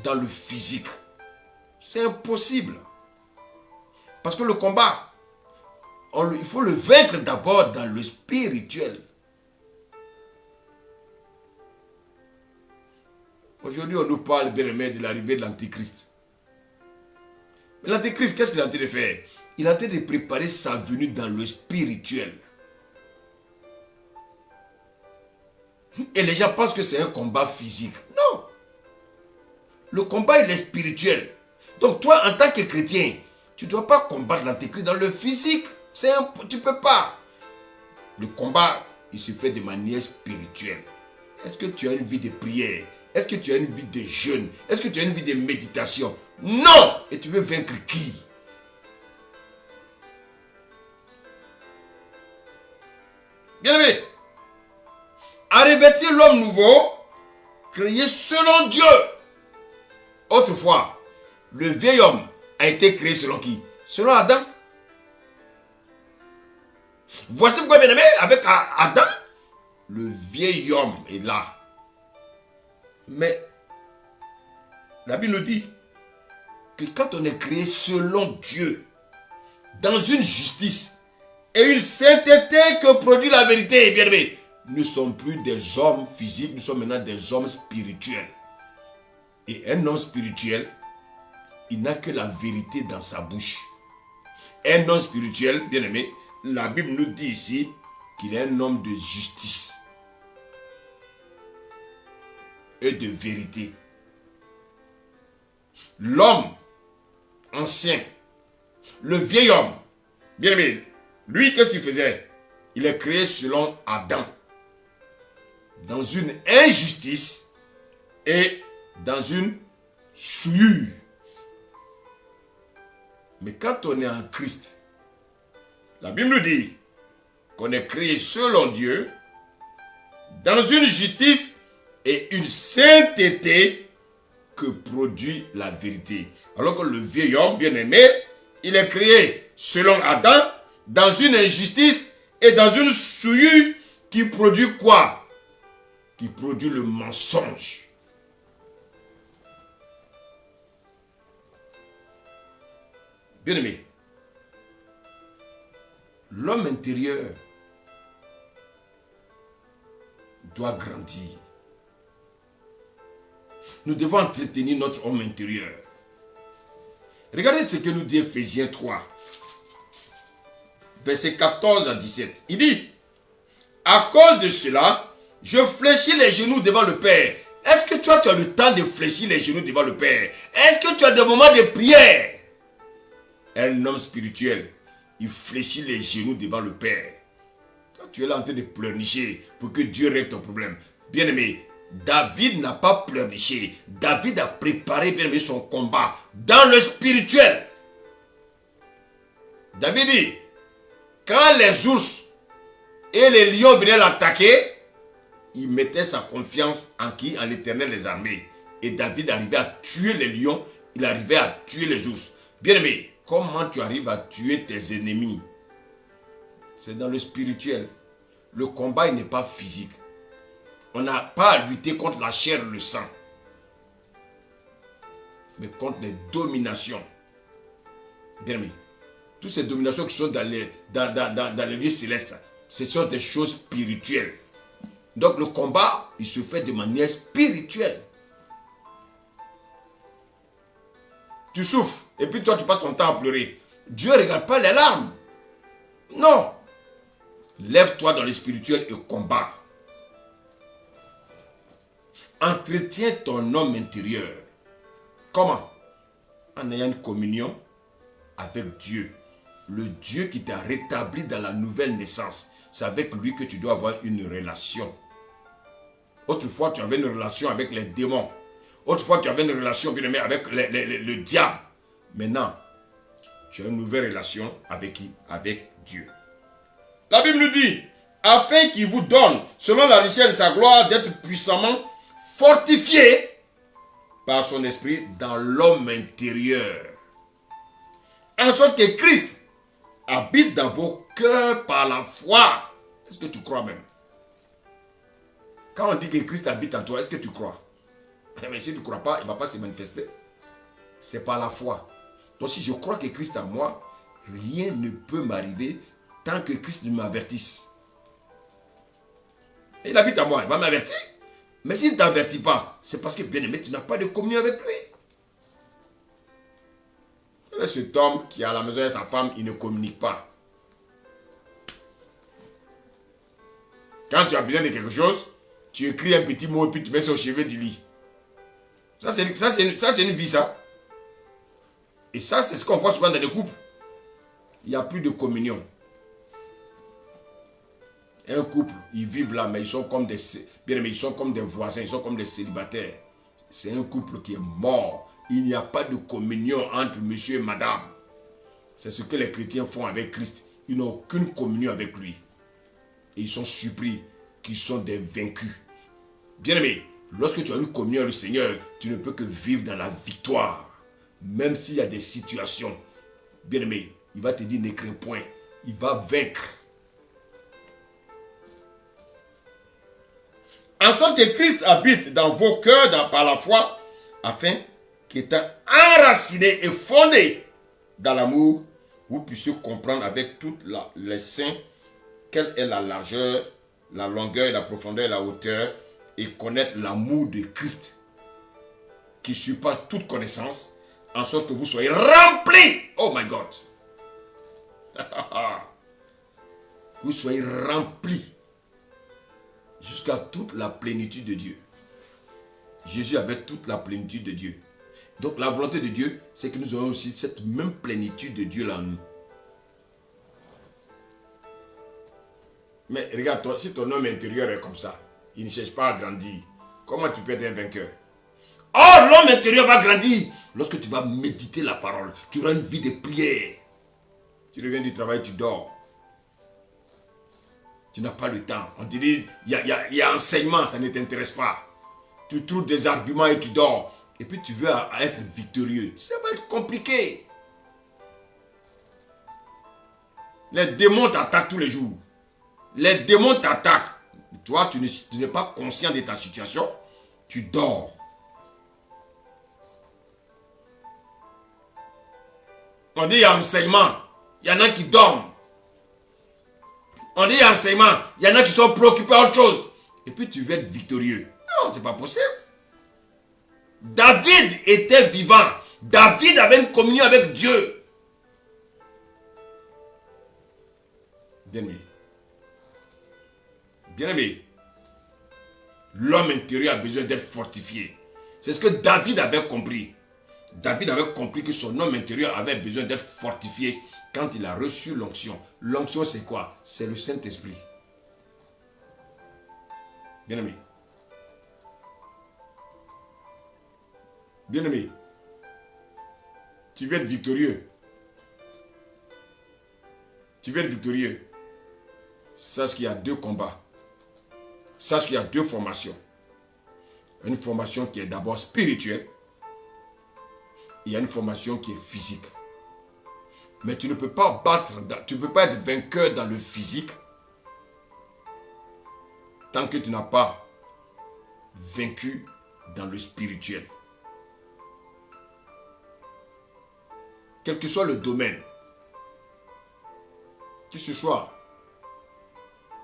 dans le physique, c'est impossible. Parce que le combat, il faut le vaincre d'abord dans le spirituel. Aujourd'hui, on nous parle, bien aimé, de l'arrivée de l'Antéchrist. Mais l'Antéchrist, qu'est-ce qu'il est en train de faire? Il est en train de préparer sa venue dans le spirituel. Et les gens pensent que c'est un combat physique. Non. Le combat, il est spirituel. Donc toi, en tant que chrétien, tu ne dois pas combattre l'Antéchrist dans le physique. Tu ne peux pas. Le combat, il se fait de manière spirituelle. Est-ce que tu as une vie de prière? Est-ce que tu as une vie de jeûne? Est-ce que tu as une vie de méditation? Non! Et tu veux vaincre qui? Bien aimé, à revêtir l'homme nouveau, créé selon Dieu. Autrefois, le vieil homme a été créé selon qui? Selon Adam. Voici pourquoi, bien aimé, avec Adam, le vieil homme est là. Mais la Bible nous dit que quand on est créé selon Dieu, dans une justice et une sainteté que produit la vérité, bien aimé, nous ne sommes plus des hommes physiques, nous sommes maintenant des hommes spirituels. Et un homme spirituel, il n'a que la vérité dans sa bouche. Un homme spirituel, bien aimé, la Bible nous dit ici qu'il est un homme de justice et de vérité. L'homme ancien, Le vieil homme, bien aimé, lui, qu'est-ce qu'il faisait? Il est créé selon Adam, dans une injustice et dans une souillure. Mais quand on est en Christ, la Bible dit qu'on est créé selon Dieu, dans une justice et une sainteté que produit la vérité. Alors que le vieil homme bien-aimé, il est créé selon Adam, dans une injustice et dans une souillure qui produit quoi? Qui produit le mensonge. Bien-aimé, l'homme intérieur doit grandir. Nous devons entretenir notre homme intérieur. Regardez ce que nous dit Ephésiens 3, versets 14 à 17. Il dit, à cause de cela, je fléchis les genoux devant le Père. Est-ce que tu as le temps de fléchir les genoux devant le Père? Est-ce que tu as des moments de prière? Un homme spirituel, il fléchit les genoux devant le Père. Toi, tu es là en train de pleurnicher pour que Dieu règle ton problème. Bien-aimé, David n'a pas pleurniché. David a préparé, bien-aimé, son combat dans le spirituel. David dit, quand les ours et les lions venaient l'attaquer, il mettait sa confiance en qui? En l'Éternel des armées. Et David arrivait à tuer les lions, il arrivait à tuer les ours. Bien-aimé, comment tu arrives à tuer tes ennemis? C'est dans le spirituel. Le combat, il n'est pas physique. On n'a pas à lutter contre la chair et le sang, mais contre les dominations. Bien-aimé, toutes ces dominations qui sont dans les lieux célestes, ce sont des choses spirituelles. Donc le combat, il se fait de manière spirituelle. Tu souffres, et puis toi tu passes ton temps à pleurer. Dieu ne regarde pas les larmes. Non. Lève-toi dans le spirituel et combat. Entretiens ton homme intérieur. Comment? En ayant une communion avec Dieu. Le Dieu qui t'a rétabli dans la nouvelle naissance. C'est avec lui que tu dois avoir une relation. Autrefois, tu avais une relation avec les démons. Autrefois, tu avais une relation, bien aimé, avec le diable. Maintenant, tu as une nouvelle relation avec qui? Avec Dieu. La Bible nous dit, afin qu'il vous donne, selon la richesse de sa gloire, d'être puissamment fortifié par son esprit dans l'homme intérieur. En sorte que Christ habite dans vos cœurs par la foi. Est-ce que tu crois même? Quand on dit que Christ habite en toi, est-ce que tu crois? Mais si tu ne crois pas, il ne va pas se manifester. C'est par la foi. Donc si je crois que Christ est en moi, rien ne peut m'arriver tant que Christ ne m'avertisse. Il habite en moi, il va m'avertir. Mais s'il ne t'avertit pas, c'est parce que, bien aimé, tu n'as pas de communion avec lui. Et cet homme qui est à la maison de sa femme, il ne communique pas. Quand tu as besoin de quelque chose, tu écris un petit mot et puis tu mets ça au chevet du lit. Ça, c'est une vie, ça. Et ça, c'est ce qu'on voit souvent dans les couples. Il n'y a plus de communion. Un couple, ils vivent là, mais ils sont comme des, bien aimés, ils sont comme des voisins, ils sont comme des célibataires. C'est un couple qui est mort. Il n'y a pas de communion entre monsieur et madame. C'est ce que les chrétiens font avec Christ. Ils n'ont aucune communion avec lui. Et ils sont surpris qu'ils sont des vaincus. Bien aimé, lorsque tu as une communion avec le Seigneur, tu ne peux que vivre dans la victoire. Même s'il y a des situations. Bien aimé, il va te dire ne crains point. Il va vaincre. En sorte que Christ habite dans vos cœurs par la foi, afin qu'étant enraciné et fondé dans l'amour, vous puissiez comprendre avec tous les saints quelle est la largeur, la longueur, la profondeur et la hauteur, et connaître l'amour de Christ qui surpasse toute connaissance, en sorte que vous soyez remplis. Oh my God. Vous soyez remplis jusqu'à toute la plénitude de Dieu. Jésus avait toute la plénitude de Dieu. Donc la volonté de Dieu, c'est que nous ayons aussi cette même plénitude de Dieu là en nous. Mais regarde, toi, si ton homme intérieur est comme ça, il ne cherche pas à grandir, comment tu peux être un vainqueur? Oh, l'homme intérieur va grandir lorsque tu vas méditer la parole. Tu auras une vie de prière. Tu reviens du travail, tu dors. Tu n'as pas le temps. On te dit, il y a enseignement, ça ne t'intéresse pas. Tu trouves des arguments et tu dors. Et puis tu veux être victorieux. Ça va être compliqué. Les démons t'attaquent tous les jours. Les démons t'attaquent. Toi, tu n'es pas conscient de ta situation. Tu dors. On dit il y a enseignement. Il y en a qui dorment. On dit il y a enseignement. Il y en a qui sont préoccupés à autre chose. Et puis tu veux être victorieux. Non, c'est pas possible. David était vivant. David avait une communion avec Dieu. Bien-aimé. Bien-aimé. L'homme intérieur a besoin d'être fortifié. C'est ce que David avait compris. David avait compris que son homme intérieur avait besoin d'être fortifié quand il a reçu l'onction. L'onction, c'est quoi? C'est le Saint-Esprit. Bien-aimé. Bien-aimé. Tu veux être victorieux. Tu veux être victorieux. Sache qu'il y a deux combats. Sache qu'il y a deux formations. Une formation qui est d'abord spirituelle. Il y a une formation qui est physique. Mais tu ne peux pas tu ne peux pas être vainqueur dans le physique tant que tu n'as pas vaincu dans le spirituel. Quel que soit le domaine, que ce soit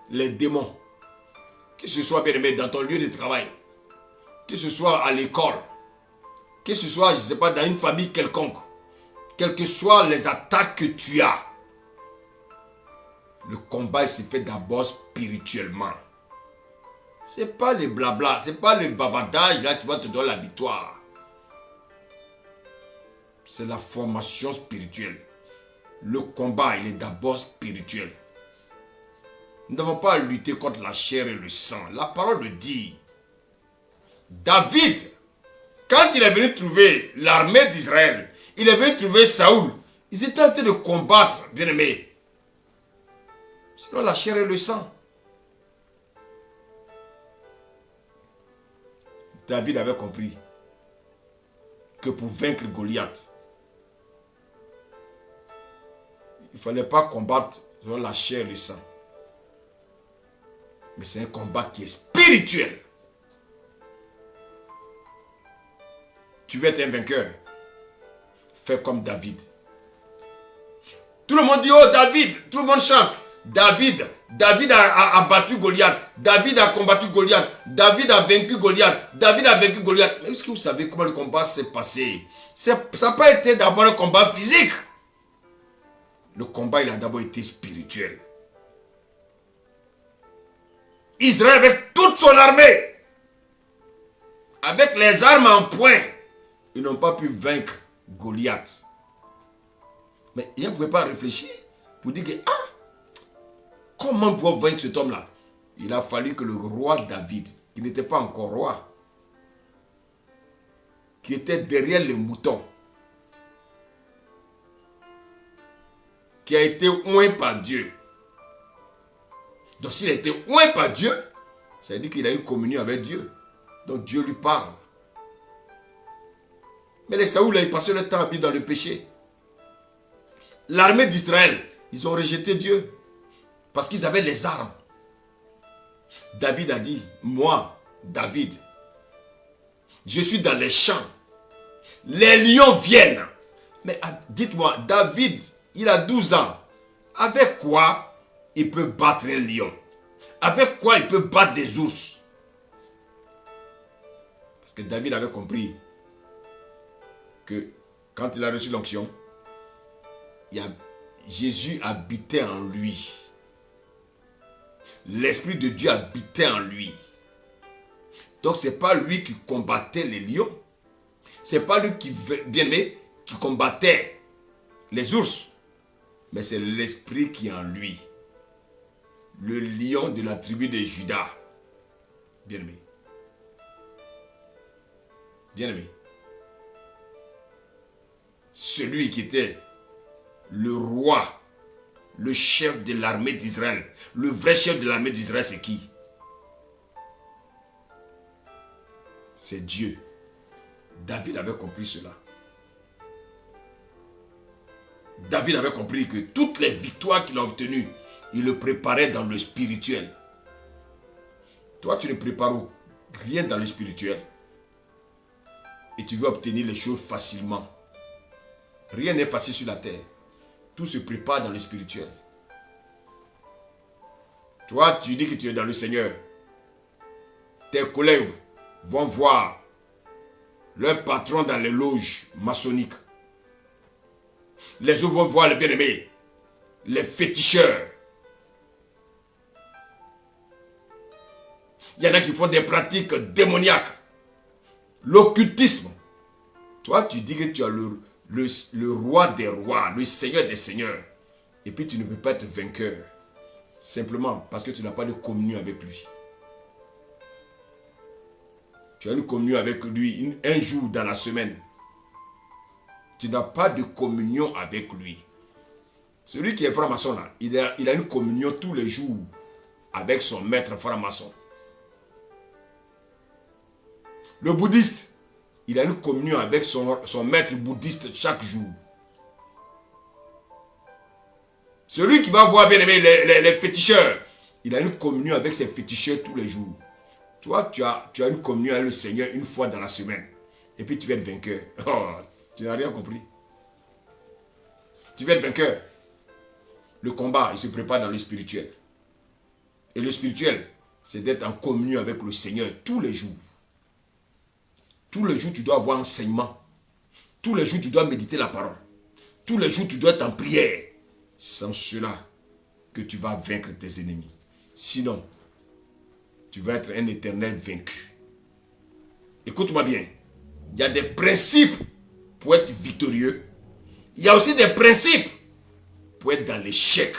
les démons, que ce soit bien aimé dans ton lieu de travail, que ce soit à l'école, que ce soit, je ne sais pas, dans une famille quelconque, quelles que soient les attaques que tu as, le combat il se fait d'abord spirituellement. Ce n'est pas le blabla, ce n'est pas le bavardage là qui va te donner la victoire. C'est la formation spirituelle. Le combat, il est d'abord spirituel. Nous n'avons pas à lutter contre la chair et le sang. La parole le dit. David, quand il est venu trouver l'armée d'Israël, il est venu trouver Saoul, ils étaient en train de combattre, bien aimé. Sinon la chair et le sang. David avait compris que pour vaincre Goliath, il ne fallait pas combattre selon la chair et le sang. Mais c'est un combat qui est spirituel. Tu veux être un vainqueur, fais comme David. Tout le monde dit, oh David, tout le monde chante. David a battu Goliath. David a combattu Goliath. David a vaincu Goliath. David a vaincu Goliath. Mais est-ce que vous savez comment le combat s'est passé? Ça n'a pas été d'abord un combat physique. Le combat, il a d'abord été spirituel. Israël avec toute son armée, avec les armes en poing, ils n'ont pas pu vaincre Goliath. Mais ils ne pouvaient pas réfléchir pour dire que, comment pouvoir vaincre cet homme-là? Il a fallu que le roi David, qui n'était pas encore roi, qui était derrière les moutons, qui a été oint par Dieu. Donc s'il a été oint par Dieu, ça veut dire qu'il a une communion avec Dieu. Donc Dieu lui parle. Mais les Saoul, ils passaient le temps à vivre dans le péché. L'armée d'Israël, ils ont rejeté Dieu. Parce qu'ils avaient les armes. David a dit, moi, David, je suis dans les champs. Les lions viennent. Mais dites-moi, David, il a 12 ans. Avec quoi il peut battre un lion? Avec quoi il peut battre des ours? Parce que David avait compris que quand il a reçu l'onction, Jésus habitait en lui. L'Esprit de Dieu habitait en lui. Donc ce n'est pas lui qui combattait les lions. Ce n'est pas lui qui combattait les ours, mais c'est l'esprit qui est en lui. Le lion de la tribu de Juda. Bien-aimé. Bien-aimé. Celui qui était le roi, le chef de l'armée d'Israël. Le vrai chef de l'armée d'Israël, c'est qui? C'est Dieu. David avait compris cela. David avait compris que toutes les victoires qu'il a obtenues, il le préparait dans le spirituel. Toi, tu ne prépares rien dans le spirituel. Et tu veux obtenir les choses facilement. Rien n'est facile sur la terre. Tout se prépare dans le spirituel. Toi, tu dis que tu es dans le Seigneur. Tes collègues vont voir leur patron dans les loges maçonniques. Les autres vont voir les bien-aimés, les féticheurs. Il y en a qui font des pratiques démoniaques. L'occultisme. Toi, tu dis que tu as le roi des rois, le seigneur des seigneurs. Et puis tu ne peux pas être vainqueur. Simplement parce que tu n'as pas de communion avec lui. Tu as une communion avec lui un jour dans la semaine. Tu n'as pas de communion avec lui. Celui qui est franc-maçon là, il a une communion tous les jours avec son maître franc-maçon. Le bouddhiste, il a une communion avec son maître bouddhiste chaque jour. Celui qui va voir bien aimé les féticheurs, il a une communion avec ses féticheurs tous les jours. Toi, tu as une communion avec le Seigneur une fois dans la semaine. Et puis tu vas être vainqueur. Oh, tu n'as rien compris. Tu vas être vainqueur. Le combat, il se prépare dans le spirituel. Et le spirituel, c'est d'être en communion avec le Seigneur tous les jours. Tous les jours, tu dois avoir enseignement. Tous les jours, tu dois méditer la parole. Tous les jours, tu dois être en prière. Sans cela que tu vas vaincre tes ennemis. Sinon, tu vas être un éternel vaincu. Écoute-moi bien. Il y a des principes pour être victorieux. Il y a aussi des principes pour être dans l'échec.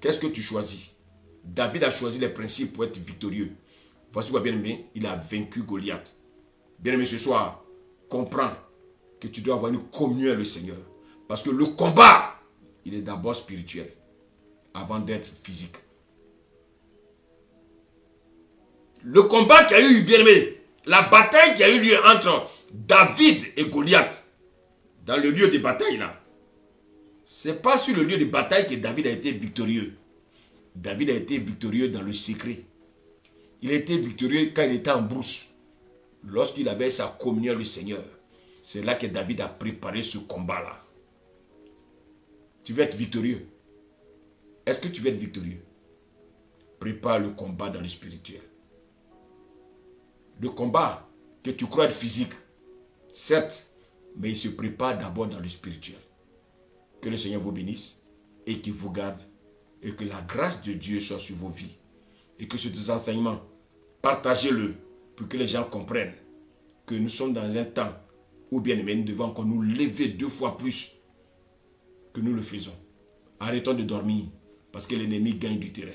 Qu'est-ce que tu choisis? David a choisi les principes pour être victorieux. Voici quoi, bien-aimé, il a vaincu Goliath. Bien-aimé, ce soir, comprends que tu dois avoir une communion avec le Seigneur. Parce que le combat, il est d'abord spirituel, avant d'être physique. Le combat qui a eu, bien-aimé, la bataille qui a eu lieu entre David et Goliath, dans le lieu de bataille là, c'est pas sur le lieu de bataille que David a été victorieux. David a été victorieux dans le secret. Il a été victorieux quand il était en brousse. Lorsqu'il avait sa communion avec le Seigneur. C'est là que David a préparé ce combat-là. Tu veux être victorieux. Est-ce que tu veux être victorieux? Prépare le combat dans le spirituel. Le combat que tu crois être physique, certes, mais il se prépare d'abord dans le spirituel. Que le Seigneur vous bénisse et qu'il vous garde et que la grâce de Dieu soit sur vos vies. Et que ces enseignements, partagez-le pour que les gens comprennent que nous sommes dans un temps où, bien aimé, nous devons encore nous lever 2 fois plus que nous le faisons. Arrêtons de dormir parce que l'ennemi gagne du terrain.